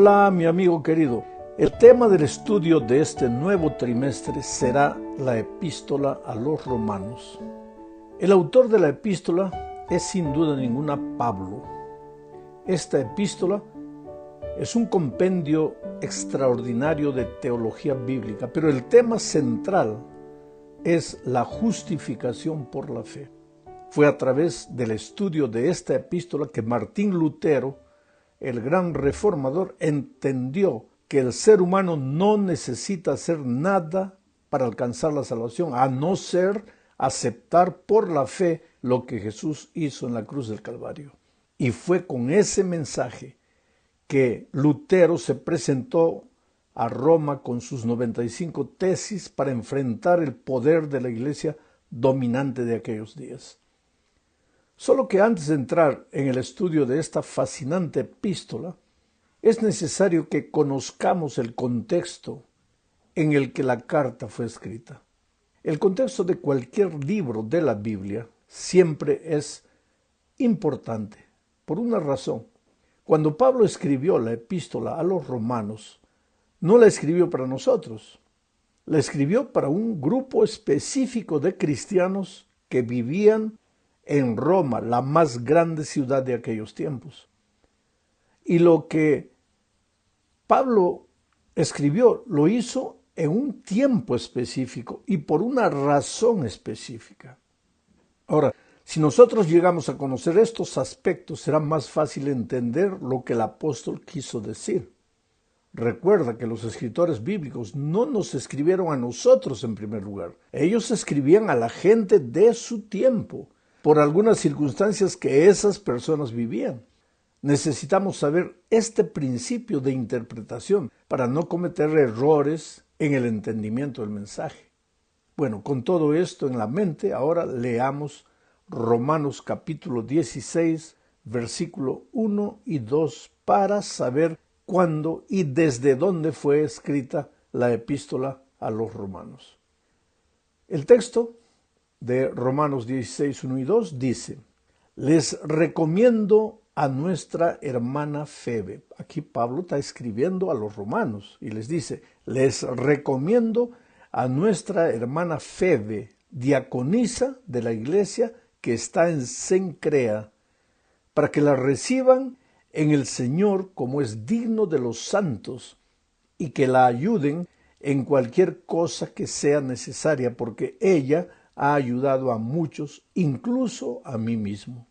Hola, mi amigo querido. El tema del estudio de este nuevo trimestre será la epístola a los romanos. El autor de la epístola es sin duda ninguna Pablo. Esta epístola es un compendio extraordinario de teología bíblica, pero el tema central es la justificación por la fe. Fue a través del estudio de esta epístola que Martín Lutero, el gran reformador, entendió que el ser humano no necesita hacer nada para alcanzar la salvación, a no ser aceptar por la fe lo que Jesús hizo en la cruz del Calvario. Y fue con ese mensaje que Lutero se presentó a Roma con sus 95 tesis para enfrentar el poder de la iglesia dominante de aquellos días. Solo que antes de entrar en el estudio de esta fascinante epístola, es necesario que conozcamos el contexto en el que la carta fue escrita. El contexto de cualquier libro de la Biblia siempre es importante, por una razón. Cuando Pablo escribió la epístola a los romanos, no la escribió para nosotros, la escribió para un grupo específico de cristianos que vivían en Roma, la más grande ciudad de aquellos tiempos. Y lo que Pablo escribió lo hizo en un tiempo específico y por una razón específica. Ahora, si nosotros llegamos a conocer estos aspectos, será más fácil entender lo que el apóstol quiso decir. Recuerda que los escritores bíblicos no nos escribieron a nosotros en primer lugar. Ellos escribían a la gente de su tiempo, por algunas circunstancias que esas personas vivían. Necesitamos saber este principio de interpretación para no cometer errores en el entendimiento del mensaje. Bueno, con todo esto en la mente, ahora leamos Romanos capítulo 16, versículo 1 y 2 para saber cuándo y desde dónde fue escrita la epístola a los romanos. El texto de Romanos 16, 1 y 2 dice: les recomiendo a nuestra hermana Febe. Aquí Pablo está escribiendo a los romanos y les dice: les recomiendo a nuestra hermana Febe, diaconisa de la iglesia que está en Cencrea, para que la reciban en el Señor como es digno de los santos y que la ayuden en cualquier cosa que sea necesaria, porque ella ha ayudado a muchos, incluso a mí mismo.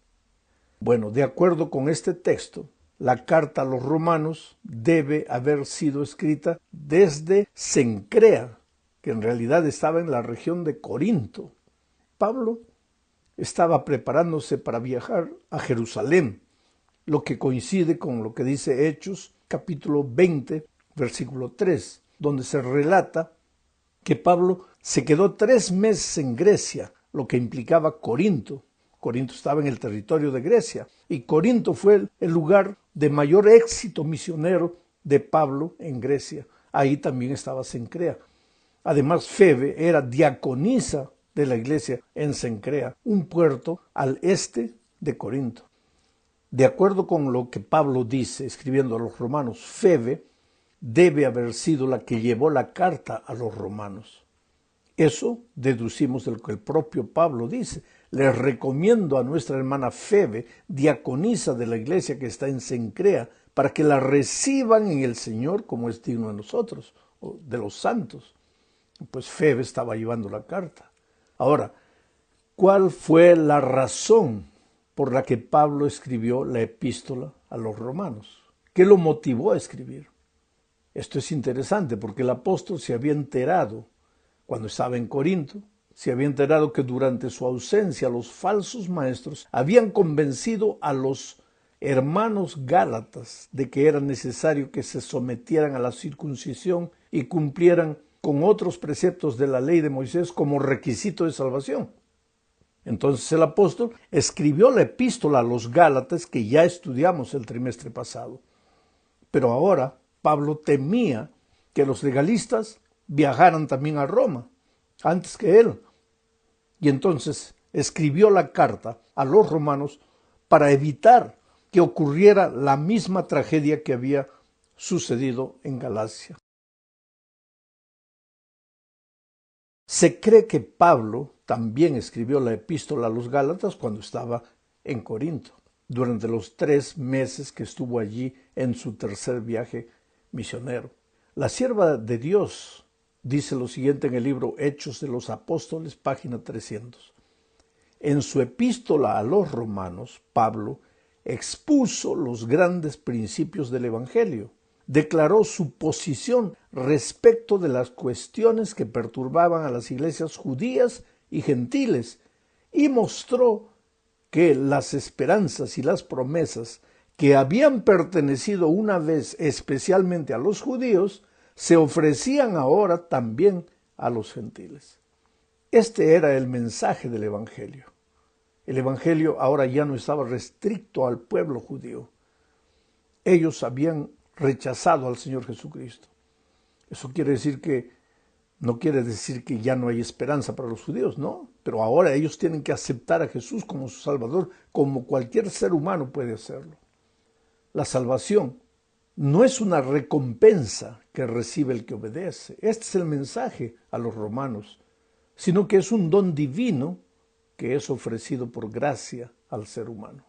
Bueno, de acuerdo con este texto, la carta a los romanos debe haber sido escrita desde Cencrea, que en realidad estaba en la región de Corinto. Pablo estaba preparándose para viajar a Jerusalén, lo que coincide con lo que dice Hechos, capítulo 20, versículo 3, donde se relata que Pablo se quedó 3 meses en Grecia, lo que implicaba Corinto. Corinto estaba en el territorio de Grecia y Corinto fue el lugar de mayor éxito misionero de Pablo en Grecia. Ahí también estaba Cencrea. Además, Febe era diaconisa de la iglesia en Cencrea, un puerto al este de Corinto. De acuerdo con lo que Pablo dice, escribiendo a los romanos, Febe debe haber sido la que llevó la carta a los romanos. Eso deducimos de lo que el propio Pablo dice. Les recomiendo a nuestra hermana Febe, diaconisa de la iglesia que está en Cencrea, para que la reciban en el Señor como es digno de nosotros, o de los santos. Pues Febe estaba llevando la carta. Ahora, ¿cuál fue la razón por la que Pablo escribió la epístola a los romanos? ¿Qué lo motivó a escribir? Esto es interesante porque el apóstol se había enterado, cuando estaba en Corinto, se había enterado que durante su ausencia los falsos maestros habían convencido a los hermanos gálatas de que era necesario que se sometieran a la circuncisión y cumplieran con otros preceptos de la ley de Moisés como requisito de salvación. Entonces el apóstol escribió la epístola a los gálatas que ya estudiamos el trimestre pasado. Pero ahora Pablo temía que los legalistas viajaran también a Roma antes que él. Y entonces escribió la carta a los romanos para evitar que ocurriera la misma tragedia que había sucedido en Galacia. Se cree que Pablo también escribió la epístola a los Gálatas cuando estaba en Corinto, durante los 3 meses que estuvo allí en su tercer viaje misionero. La sierva de Dios dice lo siguiente en el libro Hechos de los Apóstoles, página 300. En su epístola a los romanos, Pablo expuso los grandes principios del Evangelio. Declaró su posición respecto de las cuestiones que perturbaban a las iglesias judías y gentiles y mostró que las esperanzas y las promesas que habían pertenecido una vez especialmente a los judíos se ofrecían ahora también a los gentiles. Este era el mensaje del Evangelio. El Evangelio ahora ya no estaba restricto al pueblo judío. Ellos habían rechazado al Señor Jesucristo. Eso no quiere decir que ya no hay esperanza para los judíos, no. Pero ahora ellos tienen que aceptar a Jesús como su Salvador, como cualquier ser humano puede hacerlo. La salvación no es una recompensa que recibe el que obedece. Este es el mensaje a los romanos, sino que es un don divino que es ofrecido por gracia al ser humano.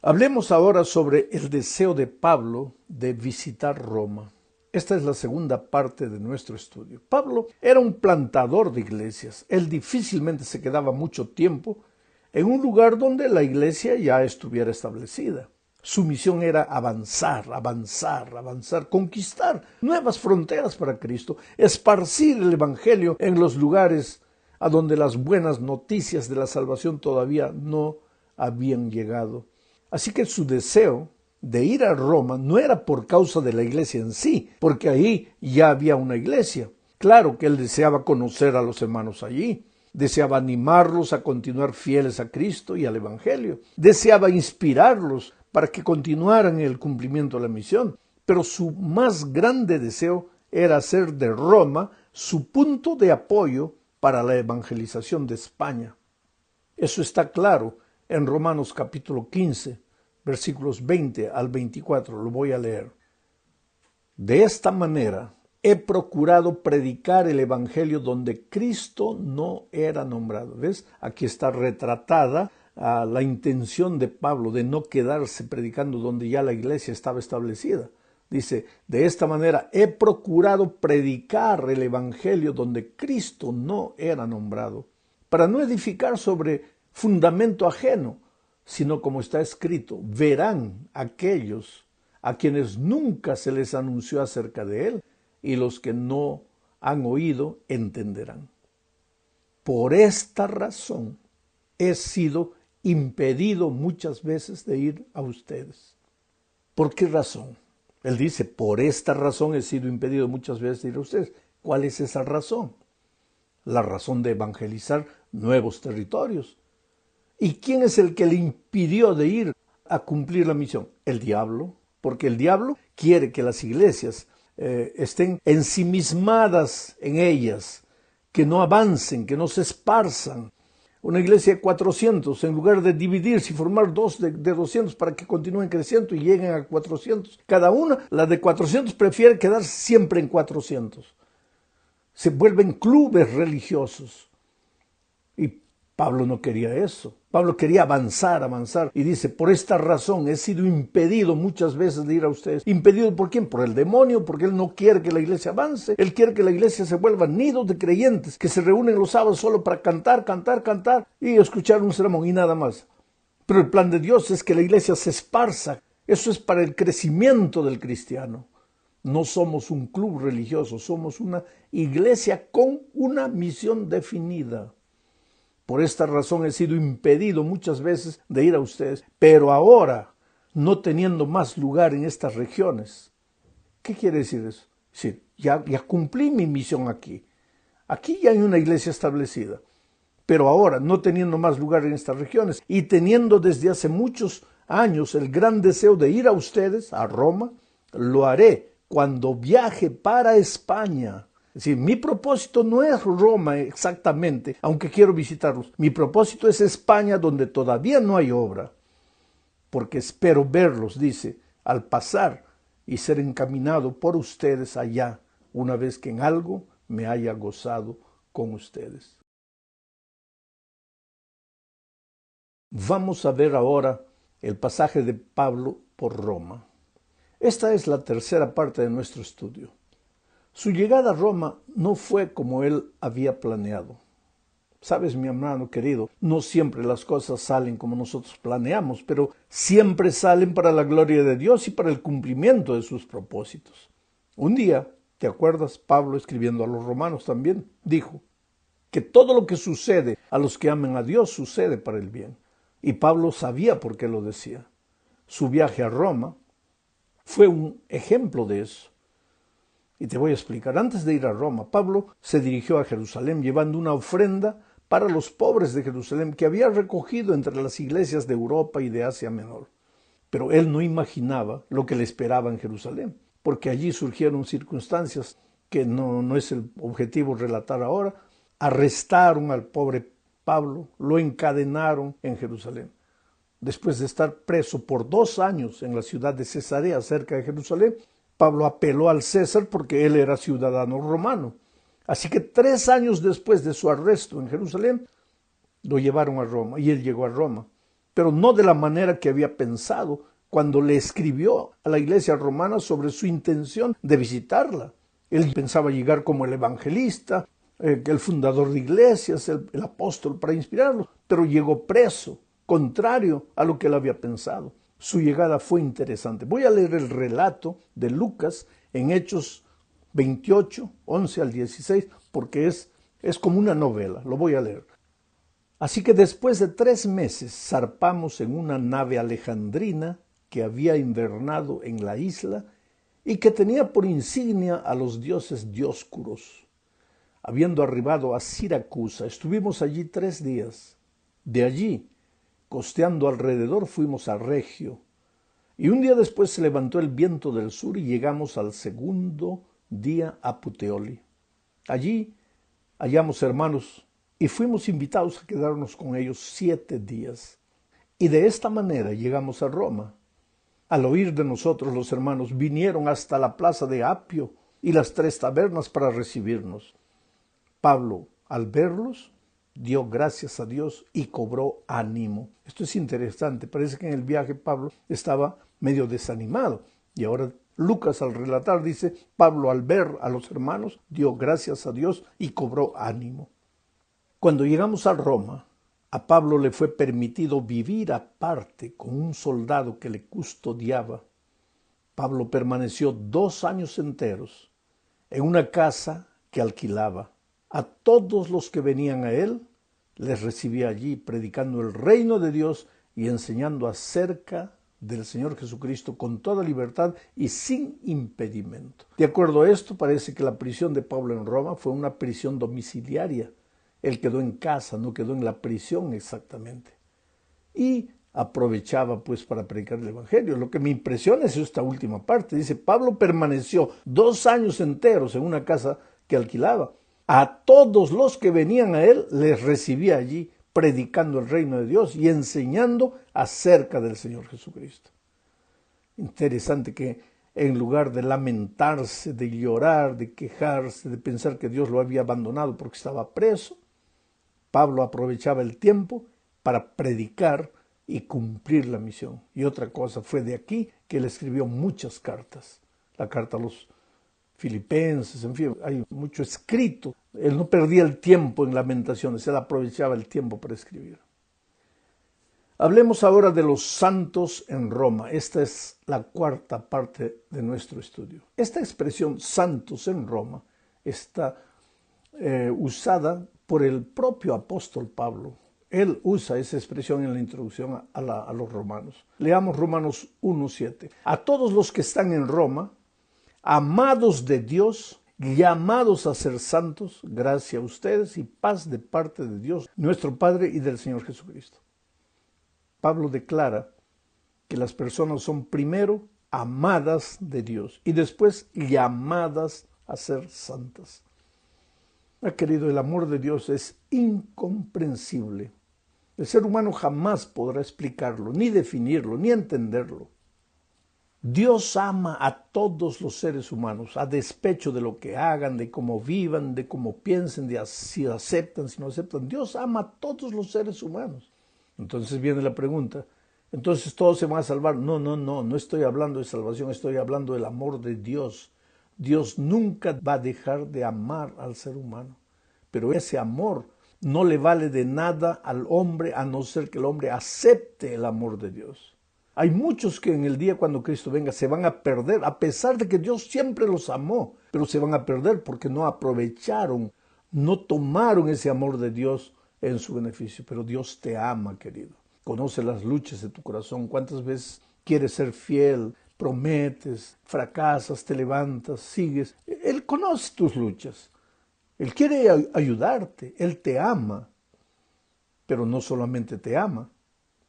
Hablemos ahora sobre el deseo de Pablo de visitar Roma. Esta es la segunda parte de nuestro estudio. Pablo era un plantador de iglesias. Él difícilmente se quedaba mucho tiempo en un lugar donde la iglesia ya estuviera establecida. Su misión era avanzar, conquistar nuevas fronteras para Cristo, esparcir el Evangelio en los lugares a donde las buenas noticias de la salvación todavía no habían llegado. Así que su deseo de ir a Roma no era por causa de la iglesia en sí, porque ahí ya había una iglesia. Claro que él deseaba conocer a los hermanos allí, deseaba animarlos a continuar fieles a Cristo y al Evangelio, deseaba inspirarlos para que continuaran en el cumplimiento de la misión, pero su más grande deseo era hacer de Roma su punto de apoyo para la evangelización de España. Eso está claro en Romanos capítulo 15, versículos 20 al 24, lo voy a leer. De esta manera he procurado predicar el Evangelio donde Cristo no era nombrado. ¿Ves? Aquí está retratada la intención de Pablo de no quedarse predicando donde ya la iglesia estaba establecida. Dice, de esta manera he procurado predicar el Evangelio donde Cristo no era nombrado, para no edificar sobre fundamento ajeno, sino como está escrito, verán aquellos a quienes nunca se les anunció acerca de él, y los que no han oído entenderán. Por esta razón he sido impedido muchas veces de ir a ustedes. ¿Por qué razón? Él dice, por esta razón he sido impedido muchas veces de ir a ustedes. ¿Cuál es esa razón? La razón de evangelizar nuevos territorios. ¿Y quién es el que le impidió de ir a cumplir la misión? El diablo, porque el diablo quiere que las iglesias estén ensimismadas en ellas, que no avancen, que no se esparzan. Una iglesia de 400, en lugar de dividirse y formar dos de 200 para que continúen creciendo y lleguen a 400, cada una, la de 400 prefiere quedarse siempre en 400. Se vuelven clubes religiosos. Y Pablo no quería eso. Pablo quería avanzar. Y dice, por esta razón he sido impedido muchas veces de ir a ustedes. ¿Impedido por quién? Por el demonio, porque él no quiere que la iglesia avance. Él quiere que la iglesia se vuelva nidos de creyentes que se reúnen los sábados solo para cantar y escuchar un sermón y nada más. Pero el plan de Dios es que la iglesia se esparza. Eso es para el crecimiento del cristiano. No somos un club religioso, somos una iglesia con una misión definida. Por esta razón he sido impedido muchas veces de ir a ustedes, pero ahora, no teniendo más lugar en estas regiones. ¿Qué quiere decir eso? Es decir, ya cumplí mi misión aquí. Aquí ya hay una iglesia establecida. Pero ahora, no teniendo más lugar en estas regiones y teniendo desde hace muchos años el gran deseo de ir a ustedes, a Roma, lo haré cuando viaje para España. Es decir, mi propósito no es Roma exactamente, aunque quiero visitarlos. Mi propósito es España, donde todavía no hay obra, porque espero verlos, dice, al pasar y ser encaminado por ustedes allá, una vez que en algo me haya gozado con ustedes. Vamos a ver ahora el pasaje de Pablo por Roma. Esta es la tercera parte de nuestro estudio. Su llegada a Roma no fue como él había planeado. Sabes, mi hermano querido, no siempre las cosas salen como nosotros planeamos, pero siempre salen para la gloria de Dios y para el cumplimiento de sus propósitos. Un día, ¿te acuerdas? Pablo, escribiendo a los romanos también, dijo que todo lo que sucede a los que aman a Dios sucede para el bien. Y Pablo sabía por qué lo decía. Su viaje a Roma fue un ejemplo de eso. Y te voy a explicar. Antes de ir a Roma, Pablo se dirigió a Jerusalén llevando una ofrenda para los pobres de Jerusalén que había recogido entre las iglesias de Europa y de Asia Menor. Pero él no imaginaba lo que le esperaba en Jerusalén, porque allí surgieron circunstancias que no es el objetivo relatar ahora. Arrestaron al pobre Pablo, lo encadenaron en Jerusalén. Después de estar preso por 2 años en la ciudad de Cesarea, cerca de Jerusalén, Pablo apeló al César porque él era ciudadano romano. Así que 3 años después de su arresto en Jerusalén, lo llevaron a Roma y él llegó a Roma. Pero no de la manera que había pensado cuando le escribió a la iglesia romana sobre su intención de visitarla. Él pensaba llegar como el evangelista, el fundador de iglesias, el apóstol para inspirarlos, pero llegó preso, contrario a lo que él había pensado. Su llegada fue interesante. Voy a leer el relato de Lucas en Hechos 28, 11 al 16, porque es como una novela. Lo voy a leer. Así que después de 3 meses zarpamos en una nave alejandrina que había invernado en la isla y que tenía por insignia a los dioses Dioscuros. Habiendo arribado a Siracusa, estuvimos allí 3 días. De allí, costeando alrededor, fuimos a Regio. Y un día después se levantó el viento del sur y llegamos al segundo día a Puteoli. Allí hallamos hermanos y fuimos invitados a quedarnos con ellos 7 días. Y de esta manera llegamos a Roma. Al oír de nosotros, los hermanos vinieron hasta la plaza de Apio y las 3 tabernas para recibirnos. Pablo, al verlos, dio gracias a Dios y cobró ánimo. Esto es interesante. Parece que en el viaje Pablo estaba medio desanimado. Y ahora Lucas, al relatar, dice, Pablo, al ver a los hermanos, dio gracias a Dios y cobró ánimo. Cuando llegamos a Roma, a Pablo le fue permitido vivir aparte con un soldado que le custodiaba. Pablo permaneció 2 años enteros en una casa que alquilaba. A todos los que venían a él, les recibía allí, predicando el reino de Dios y enseñando acerca del Señor Jesucristo con toda libertad y sin impedimento. De acuerdo a esto, parece que la prisión de Pablo en Roma fue una prisión domiciliaria. Él quedó en casa, no quedó en la prisión exactamente. Y aprovechaba pues para predicar el evangelio. Lo que me impresiona es esta última parte. Dice, Pablo permaneció 2 años enteros en una casa que alquilaba. A todos los que venían a él les recibía allí, predicando el reino de Dios y enseñando acerca del Señor Jesucristo. Interesante que en lugar de lamentarse, de llorar, de quejarse, de pensar que Dios lo había abandonado porque estaba preso, Pablo aprovechaba el tiempo para predicar y cumplir la misión. Y otra cosa fue de aquí que él escribió muchas cartas. La carta a los Filipenses, en fin, hay mucho escrito. Él no perdía el tiempo en lamentaciones, él aprovechaba el tiempo para escribir. Hablemos ahora de los santos en Roma. Esta es la 4ª parte de nuestro estudio. Esta expresión santos en Roma está usada por el propio apóstol Pablo. Él usa esa expresión en la introducción a los romanos. Leamos Romanos 1:7. A todos los que están en Roma, amados de Dios, llamados a ser santos, gracia a ustedes y paz de parte de Dios, nuestro Padre y del Señor Jesucristo. Pablo declara que las personas son primero amadas de Dios y después llamadas a ser santas. Querido, el amor de Dios es incomprensible. El ser humano jamás podrá explicarlo, ni definirlo, ni entenderlo. Dios ama a todos los seres humanos, a despecho de lo que hagan, de cómo vivan, de cómo piensen, de si aceptan, si no aceptan. Dios ama a todos los seres humanos. Entonces viene la pregunta, ¿entonces todos se van a salvar? No estoy hablando de salvación, estoy hablando del amor de Dios. Dios nunca va a dejar de amar al ser humano, pero ese amor no le vale de nada al hombre a no ser que el hombre acepte el amor de Dios. Hay muchos que en el día cuando Cristo venga se van a perder, a pesar de que Dios siempre los amó, pero se van a perder porque no aprovecharon, no tomaron ese amor de Dios en su beneficio. Pero Dios te ama, querido. Conoce las luchas de tu corazón. ¿Cuántas veces quieres ser fiel? Prometes, fracasas, te levantas, sigues. Él conoce tus luchas. Él quiere ayudarte. Él te ama. Pero no solamente te ama.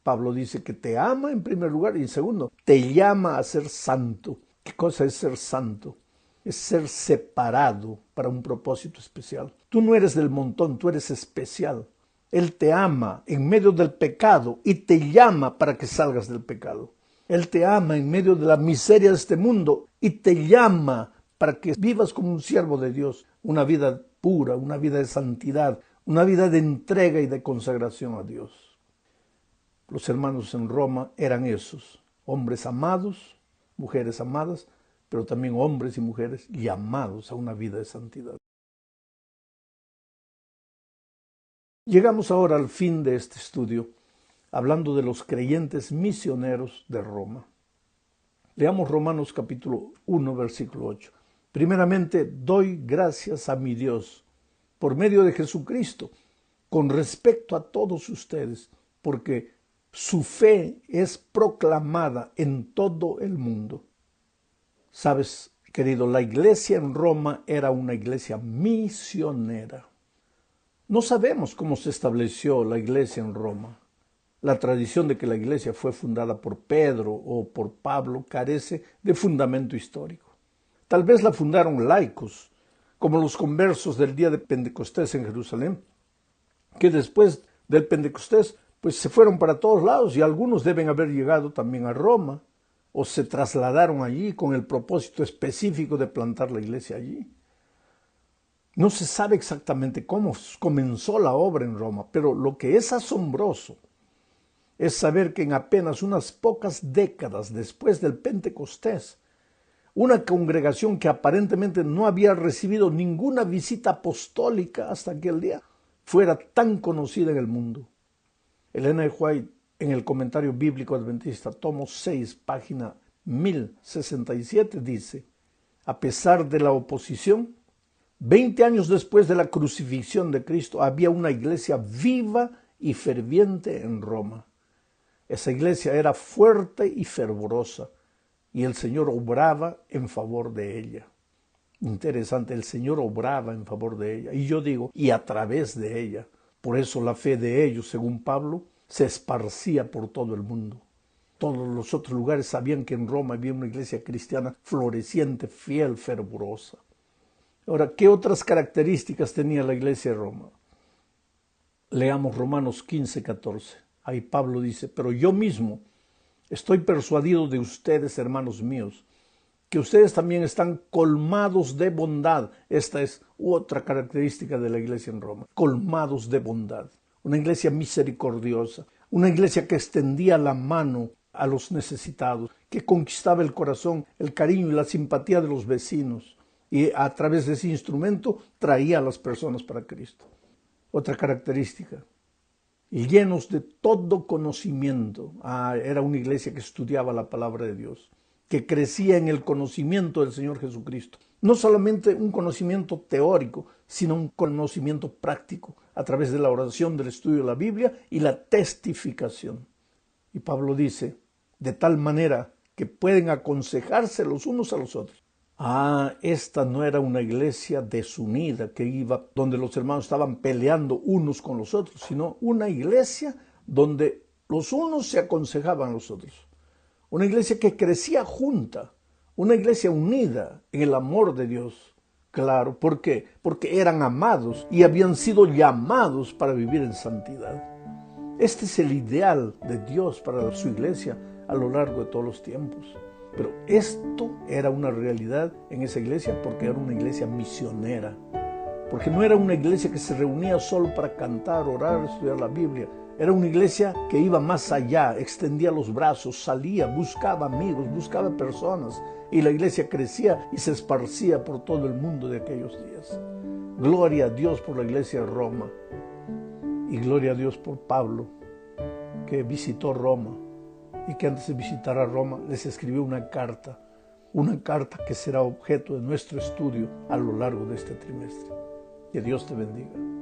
Pablo dice que te ama en primer lugar y en segundo, te llama a ser santo. ¿Qué cosa es ser santo? Es ser separado para un propósito especial. Tú no eres del montón, tú eres especial. Él te ama en medio del pecado y te llama para que salgas del pecado. Él te ama en medio de la miseria de este mundo y te llama para que vivas como un siervo de Dios, una vida pura, una vida de santidad, una vida de entrega y de consagración a Dios. Los hermanos en Roma eran esos, hombres amados, mujeres amadas, pero también hombres y mujeres llamados a una vida de santidad. Llegamos ahora al fin de este estudio, hablando de los creyentes misioneros de Roma. Leamos Romanos capítulo 1, versículo 8. Primeramente, doy gracias a mi Dios, por medio de Jesucristo, con respecto a todos ustedes, porque su fe es proclamada en todo el mundo. Sabes, querido, la iglesia en Roma era una iglesia misionera. No sabemos cómo se estableció la iglesia en Roma. La tradición de que la iglesia fue fundada por Pedro o por Pablo carece de fundamento histórico. Tal vez la fundaron laicos, como los conversos del día de Pentecostés en Jerusalén, que después del Pentecostés pues se fueron para todos lados y algunos deben haber llegado también a Roma o se trasladaron allí con el propósito específico de plantar la iglesia allí. No se sabe exactamente cómo comenzó la obra en Roma, pero lo que es asombroso es saber que en apenas unas pocas décadas después del Pentecostés, una congregación que aparentemente no había recibido ninguna visita apostólica hasta aquel día, fuera tan conocida en el mundo. Elena G. White, en el Comentario Bíblico Adventista, tomo 6, página 1067, dice, a pesar de la oposición, 20 años después de la crucifixión de Cristo, había una iglesia viva y ferviente en Roma. Esa iglesia era fuerte y fervorosa, y el Señor obraba en favor de ella. Interesante, el Señor obraba en favor de ella. Y yo digo, y a través de ella. Por eso la fe de ellos, según Pablo, se esparcía por todo el mundo. Todos los otros lugares sabían que en Roma había una iglesia cristiana floreciente, fiel, fervorosa. Ahora, ¿qué otras características tenía la iglesia de Roma? Leamos Romanos 15, 14. Ahí Pablo dice, pero yo mismo estoy persuadido de ustedes, hermanos míos, que ustedes también están colmados de bondad. Esta es otra característica de la iglesia en Roma, colmados de bondad. Una iglesia misericordiosa, una iglesia que extendía la mano a los necesitados, que conquistaba el corazón, el cariño y la simpatía de los vecinos, y a través de ese instrumento traía a las personas para Cristo. Otra característica, llenos de todo conocimiento. Era una iglesia que estudiaba la palabra de Dios, que crecía en el conocimiento del Señor Jesucristo. No solamente un conocimiento teórico, sino un conocimiento práctico, a través de la oración, del estudio de la Biblia y la testificación. Y Pablo dice, de tal manera que pueden aconsejarse los unos a los otros. Esta no era una iglesia desunida que iba donde los hermanos estaban peleando unos con los otros, sino una iglesia donde los unos se aconsejaban a los otros. Una iglesia que crecía junta, una iglesia unida en el amor de Dios. Claro, ¿por qué? Porque eran amados y habían sido llamados para vivir en santidad. Este es el ideal de Dios para su iglesia a lo largo de todos los tiempos. Pero esto era una realidad en esa iglesia porque era una iglesia misionera. Porque no era una iglesia que se reunía solo para cantar, orar, estudiar la Biblia. Era una iglesia que iba más allá, extendía los brazos, salía, buscaba amigos, buscaba personas. Y la iglesia crecía y se esparcía por todo el mundo de aquellos días. Gloria a Dios por la iglesia de Roma. Y gloria a Dios por Pablo, que visitó Roma. Y que antes de visitar a Roma les escribió una carta que será objeto de nuestro estudio a lo largo de este trimestre. Que Dios te bendiga.